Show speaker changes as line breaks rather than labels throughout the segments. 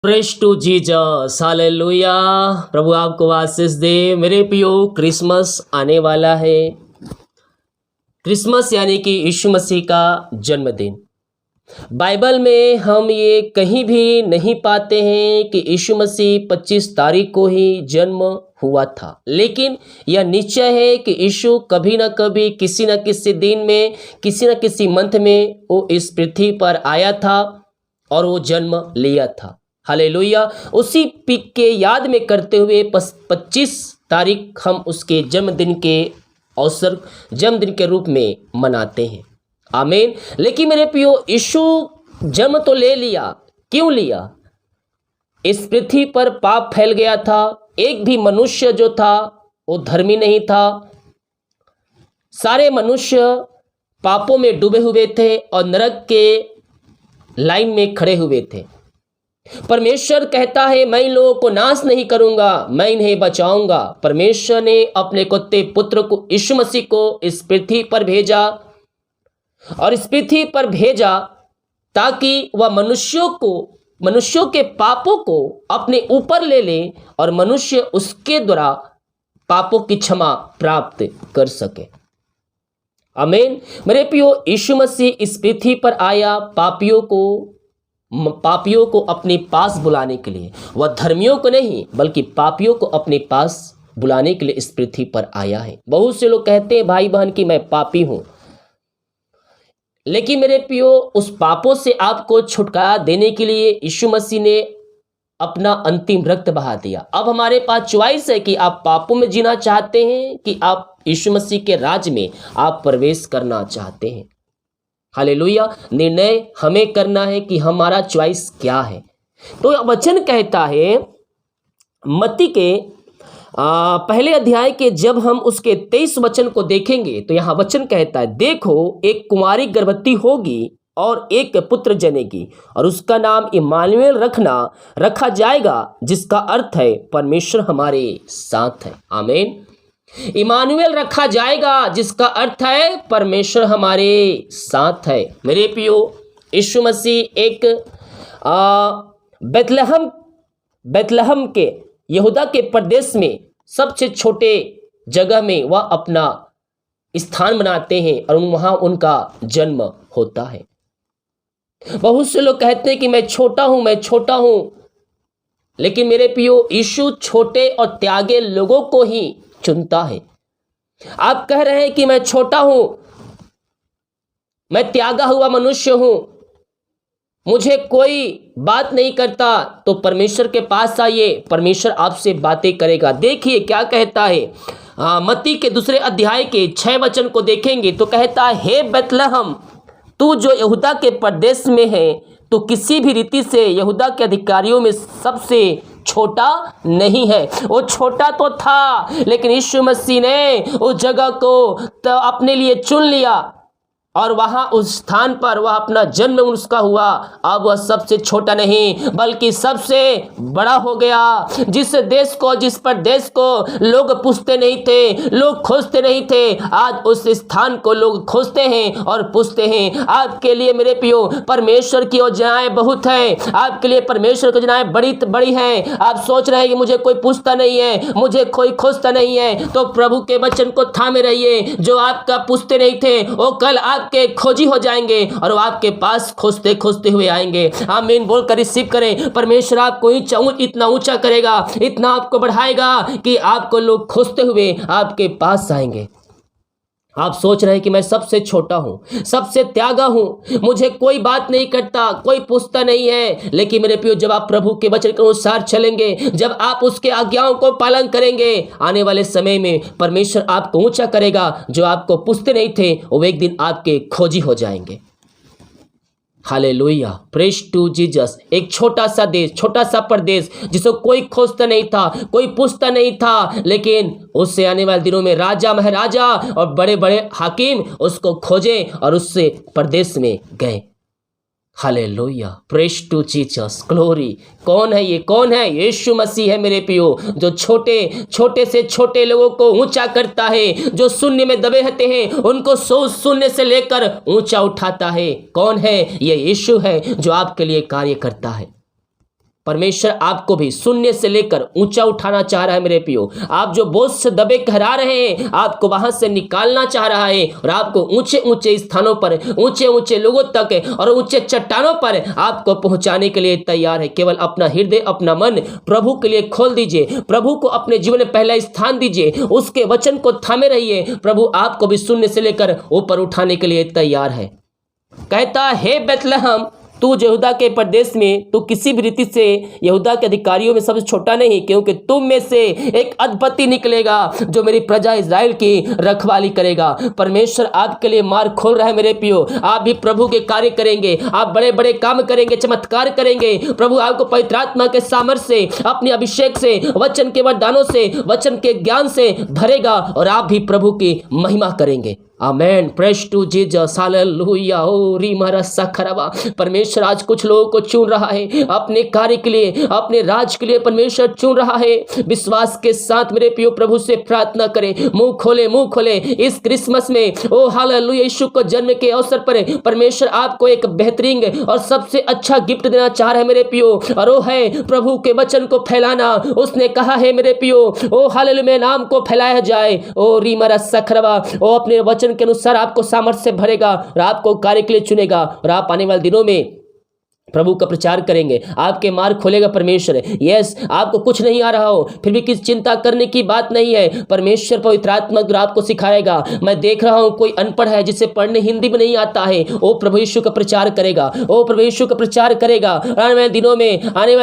Praise to Jesus, hallelujah. प्रभु आपको आशीष दे। मेरे प्रियो, क्रिसमस आने वाला है। क्रिसमस यानी कि यीशु मसीह का जन्मदिन। बाइबल में हम ये कहीं भी नहीं पाते हैं कि यीशु मसीह 25 तारीख को ही जन्म हुआ था, लेकिन यह निश्चय है कि यीशु कभी न कभी किसी न किसी दिन में, किसी न किसी मंथ में वो इस पृथ्वी पर आया था और वो जन्म लिया था। हालेलुया। उसी पिक के याद में करते हुए 25 तारीख हम उसके जन्मदिन के अवसर, जन्मदिन के रूप में मनाते हैं। आमीन। लेकिन मेरे प्रियो, यीशु जन्म तो ले लिया, क्यों लिया? इस पृथ्वी पर पाप फैल गया था। एक भी मनुष्य जो था वो धर्मी नहीं था। सारे मनुष्य पापों में डूबे हुए थे और नरक के लाइन में खड़े हुए थे। परमेश्वर कहता है, मैं इन लोगों को नाश नहीं करूंगा, मैं इन्हें बचाऊंगा। परमेश्वर ने अपने कुत्ते पुत्र को, यीशु मसीह को इस पृथ्वी पर भेजा और इस पृथ्वी पर भेजा ताकि वह मनुष्यों के पापों को अपने ऊपर ले ले और मनुष्य उसके द्वारा पापों की क्षमा प्राप्त कर सके। आमीन। मेरे प्रियो, यीशु मसीह इस पृथ्वी पर आया पापियों को अपने पास बुलाने के लिए। वह धर्मियों को नहीं बल्कि पापियों को अपने पास बुलाने के लिए इस पृथ्वी पर आया है। बहुत से लोग कहते हैं भाई बहन कि मैं पापी हूं, लेकिन मेरे प्रियो, उस पापों से आपको छुटकारा देने के लिए यीशु मसीह ने अपना अंतिम रक्त बहा दिया। अब हमारे पास चॉइस है कि आप पापों में जीना चाहते हैं कि आप यीशु मसीह के राज में आप प्रवेश करना चाहते हैं। हालेलुया। निर्णय हमें करना है कि हमारा चॉइस क्या है। तो वचन कहता है मत्ती के पहले अध्याय के, जब हम उसके 23 वचन को देखेंगे तो यहाँ वचन कहता है, देखो एक कुमारी गर्भवती होगी और एक पुत्र जनेगी और उसका नाम इम्मानुएल रखा जाएगा, जिसका अर्थ है परमेश्वर हमारे साथ है। आमीन। इम्मानुएल रखा जाएगा, जिसका अर्थ है परमेश्वर हमारे साथ है। मेरे प्रियो, यीशु मसीह एक बेतलहम के यहूदा के प्रदेश में सबसे छोटे जगह में वह अपना स्थान बनाते हैं और वहां उनका जन्म होता है। बहुत से लोग कहते हैं कि मैं छोटा हूं, लेकिन मेरे प्रियो, यीशु छोटे और त्यागे लोगों को ही चुनता है। आप कह रहे हैं कि मैं छोटा हूं, मैं त्यागा हुआ मनुष्य हूं, मुझे कोई बात नहीं करता, तो परमेश्वर के पास आइए, परमेश्वर आपसे बातें करेगा। देखिए क्या कहता है। मत्ती के 2 अध्याय के 6 वचन को देखेंगे तो कहता है, हे बेतलहम, तू जो यहूदा के प्रदेश में है, तो किसी भी रीति से यहूदा के अधिकारियों में सबसे छोटा नहीं है। वो छोटा तो था, लेकिन यीशु मसीह ने उस जगह को तो अपने लिए चुन लिया और वहां उस स्थान पर वह अपना जन्म उसका हुआ। अब वह सबसे छोटा नहीं बल्कि सबसे बड़ा हो गया। जिस प्रदेश को लोग पूछते नहीं थे, लोग खोजते नहीं थे, आज उस स्थान को लोग खोजते हैं और पूछते हैं। आपके लिए मेरे प्रियो, परमेश्वर की योजनाएं बहुत है। आपके लिए परमेश्वर की योजनाएं बड़ी हैं। आप सोच रहे हैं कि मुझे कोई पूछता नहीं है, मुझे कोई खोजता नहीं है, तो प्रभु के वचन को थामे रहिए। जो आपका पूछते नहीं थे वो कल आपके खोजी हो जाएंगे और वो आपके पास खोजते हुए आएंगे। आमीन बोलकर रिसीव करें। परमेश्वर आपको इतना ऊंचा करेगा, इतना आपको बढ़ाएगा कि आपको लोग खोजते हुए आपके पास आएंगे। आप सोच रहे हैं कि मैं सबसे छोटा हूं, सबसे त्यागा हूं, मुझे कोई बात नहीं करता, कोई पूछता नहीं है। लेकिन मेरे प्रियो, जब आप प्रभु के वचन के अनुसार चलेंगे, जब आप उसके आज्ञाओं को पालन करेंगे, आने वाले समय में परमेश्वर आपको ऊंचा करेगा। जो आपको पूछते नहीं थे वो एक दिन आपके खोजी हो जाएंगे। हालेलुया। Praise to Jesus. एक छोटा सा देश, छोटा सा प्रदेश, जिसको कोई खोजता नहीं था, कोई पूछता नहीं था, लेकिन उससे आने वाले दिनों में राजा, महाराजा और बड़े बड़े हाकिम उसको खोजे और उससे प्रदेश में गए। Hallelujah. Praise to Jesus. Glory. कौन है ये? कौन है? यीशु मसीह है मेरे प्रियो, जो छोटे से छोटे लोगों को ऊंचा करता है, जो शून्य में दबे रहते हैं उनको शून्य से लेकर ऊंचा उठाता है। कौन है? ये यीशु है जो आपके लिए कार्य करता है। परमेश्वर आपको भी शून्य से लेकर ऊंचा उठाना चाह रहा है मेरे प्रियो। आप जो बोझ से दबे कहरा रहे हैं, आपको वहां से निकालना चाह रहा है और आपको ऊंचे ऊंचे स्थानों पर, ऊंचे ऊंचे लोगों तक और ऊंचे चट्टानों पर आपको पहुंचाने के लिए तैयार है। केवल अपना हृदय, अपना मन प्रभु के लिए खोल दीजिए, प्रभु को अपने जीवन में पहला स्थान दीजिए, उसके वचन को थामे रहिए। प्रभु आपको भी शून्य से लेकर ऊपर उठाने के लिए तैयार है। कहता है, बेथलेहम तू यहूदा के प्रदेश में, तू किसी भी रीति से यहूदा के अधिकारियों में सबसे छोटा नहीं, क्योंकि तुम में से एक अधिपति निकलेगा जो मेरी प्रजा इज़राइल की रखवाली करेगा। परमेश्वर आपके लिए मार्ग खोल रहा है मेरे प्रियो। आप भी प्रभु के कार्य करेंगे, आप बड़े बड़े काम करेंगे, चमत्कार करेंगे। प्रभु आपको पवित्र आत्मा के सामर्थ्य से, अपने अभिषेक से, वचन के वरदानों से, वचन के ज्ञान से भरेगा और आप भी प्रभु की महिमा करेंगे। Amen. Praise to Jesus, hallelujah. ओ रीमारा सखरवा। परमेश्वर आज कुछ लोगों को चुन रहा है अपने कार्य के लिए, अपने राज के लिए परमेश्वर चुन रहा है। विश्वास के साथ मेरे प्रियो प्रभु से प्रार्थना करें, मुंह खोले इस क्रिसमस में। ओ हालेलुया, यीशु को जन्म के अवसर पर परमेश्वर आपको एक बेहतरीन और सबसे अच्छा गिफ्ट देना चाह रहे हैं मेरे प्रियो, और वो है प्रभु के वचन को फैलाना। उसने कहा है मेरे प्रियो, ओ हालेलुया, मेरे नाम को फैलाया जाए। ओ रीमारा सखरवा, ओ अपने वचन के अनुसार आपको सामर्थ्य से भरेगा और आपको कार्य के लिए चुनेगा और आप आने वाले दिनों में प्रभु का प्रचार करेंगे। आपके मार्ग खोलेगा परमेश्वर। यस, आपको कुछ नहीं आ रहा हो फिर भी किसी चिंता करने की बात नहीं है। परमेश्वर पवित्र आत्मा आपको सिखाएगा। मैं देख रहा हूं कोई अनपढ़ है जिसे पढ़ने हिंदी में नहीं आता है, वो प्रभु यीशु का प्रचार करेगा, वो प्रभु यीशु का प्रचार करेगा। आने वाले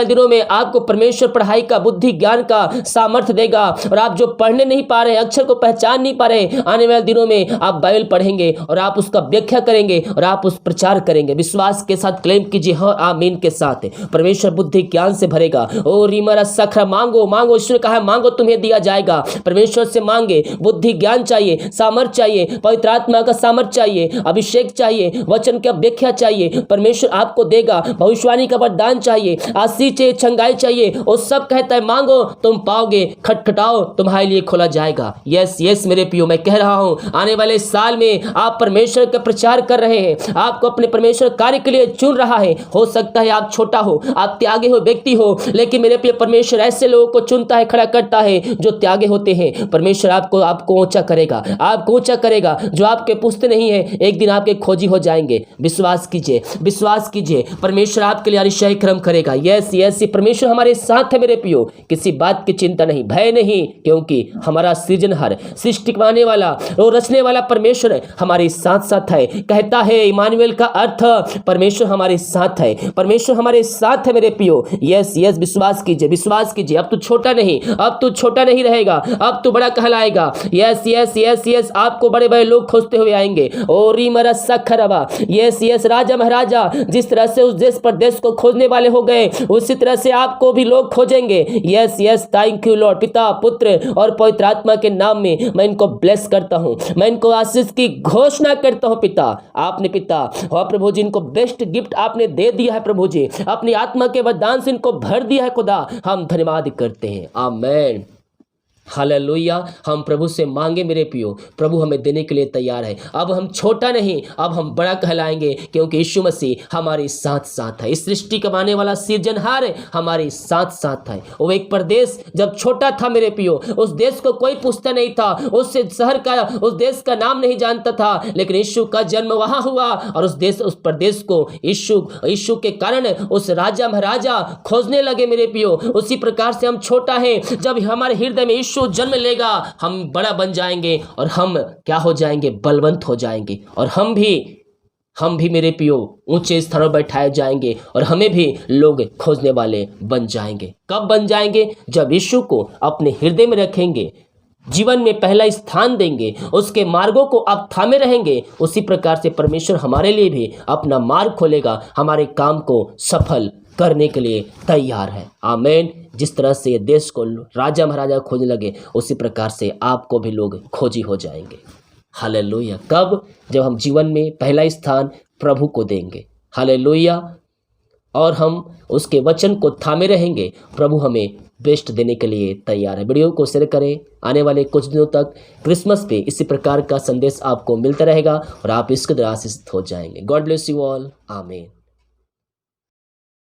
दिनों में आपको परमेश्वर पढ़ाई का, बुद्धि ज्ञान का सामर्थ्य देगा। और आप जो पढ़ने नहीं पा रहे, अक्षर को पहचान नहीं पा रहे, आने वाले दिनों में आप बाइबल पढ़ेंगे और आप उसका व्याख्या करेंगे और आप उस प्रचार करेंगे। विश्वास के साथ क्लेम कीजिए, हाँ आमीन के साथ। परमेश्वर बुद्धि ज्ञान से भरेगा। ओ रीमरा सखरा, मांगो। इसने कहा मांगो तुम्हें दिया जाएगा। परमेश्वर से मांगे, बुद्धि ज्ञान चाहिए, सामर्थ चाहिए, पवित्र आत्मा का सामर्थ चाहिए, अभिषेक चाहिए, वचन की व्याख्या चाहिए, परमेश्वर आपको देगा। भविष्यवाणी का वरदान चाहिए, आशीष चाहिए, छंगाई चाहिए। वो सब कहता है मांगो तुम पाओगे, खटखटाओ तुम्हारे लिए खोला जाएगा। यस मेरे प्रियो, मैं कह रहा हूं आने वाले साल में आप परमेश्वर का प्रचार कर रहे हैं, आपको अपने परमेश्वर कार्य के लिए चुन रहा है। हो सकता है आप छोटा हो, आप त्यागे हो व्यक्ति हो, लेकिन मेरे प्रिय परमेश्वर ऐसे लोगों को चुनता है, खड़ा करता है जो त्यागे होते हैं। परमेश्वर आपको ऊंचा करेगा, आपको ऊंचा करेगा। जो आपके पूछते नहीं है एक दिन आपके खोजी हो जाएंगे। विश्वास कीजिए, परमेश्वर आपके लिए अतिशय कर्म करेगा। यस, परमेश्वर हमारे साथ है मेरे प्रियो। किसी बात की चिंता नहीं, भय नहीं, क्योंकि हमारा सृजनहार, सृष्टि बनाने वाला और रचने वाला परमेश्वर हमारे साथ है। कहता है इमानुएल का अर्थ परमेश्वर हमारे साथ है, परमेश्वर हमारे साथ है मेरे प्रियो। यस, विश्वास कीजिए। अब तू छोटा नहीं रहेगा, अब तू बड़ा कहलाएगा। यस, आपको बड़े बड़े लोग खोजते हुए आएंगे। ओ रीमरा सखरवा। यस, राजा महाराजा जिस तरह से उस देश प्रदेश को खोजने वाले हो गए, उसी तरह से आपको भी लोग खोजेंगे। Yes, thank you Lord. पिता, पुत्र और पवित्र आत्मा के नाम में मैं इनको ब्लेस करता हूं, मैं इनको आशीष की घोषणा करता हूं। पिता, आपने पिता और प्रभु जी इनको बेस्ट गिफ्ट आपने दे दिया है प्रभु जी, अपनी आत्मा के वरदान से इनको भर दिया है खुदा। हम धन्यवाद करते हैं। आमीन, हालेलुया। हम प्रभु से मांगे मेरे प्रियो, प्रभु हमें देने के लिए तैयार है। अब हम छोटा नहीं, अब हम बड़ा कहलाएंगे, क्योंकि यीशु मसीह हमारे साथ है। इस सृष्टि का बनाने वाला सृजनहार हमारे साथ है। वो एक प्रदेश जब छोटा था मेरे प्रियो, उस देश को कोई पूछता नहीं था, उस देश का नाम नहीं जानता था, लेकिन यीशु का जन्म वहां हुआ और उस प्रदेश को यीशु के कारण उस राजा महाराजा खोजने लगे मेरे प्रियो। उसी प्रकार से हम छोटा है, जब हमारे हृदय में जन्म लेगा हम बड़ा बन जाएंगे और हम क्या हो जाएंगे, बलवंत हो जाएंगे। और हम भी मेरे प्रियो ऊंचे स्थानों पर बैठाए जाएंगे और हमें भी लोग खोजने वाले बन जाएंगे। कब बन जाएंगे? जब यीशु को अपने हृदय में रखेंगे, जीवन में पहला स्थान देंगे, उसके मार्गों को आप थामे रहेंगे। उसी प्रकार से परमेश्वर हमारे लिए भी अपना मार्ग खोलेगा, हमारे काम को सफल करने के लिए तैयार है। आमीन। जिस तरह से ये देश को राजा महाराजा खोजने लगे, उसी प्रकार से आपको भी लोग खोजी हो जाएंगे। हालेलुया। कब? जब हम जीवन में पहला स्थान प्रभु को देंगे। हालेलुया। और हम उसके वचन को थामे रहेंगे, प्रभु हमें बेस्ट देने के लिए तैयार है। वीडियो को शेयर करें। आने वाले कुछ दिनों तक क्रिसमस पे इसी प्रकार का संदेश आपको मिलता रहेगा और आप इसके द्वारा आशीषित हो जाएंगे। God bless you all. आमीन।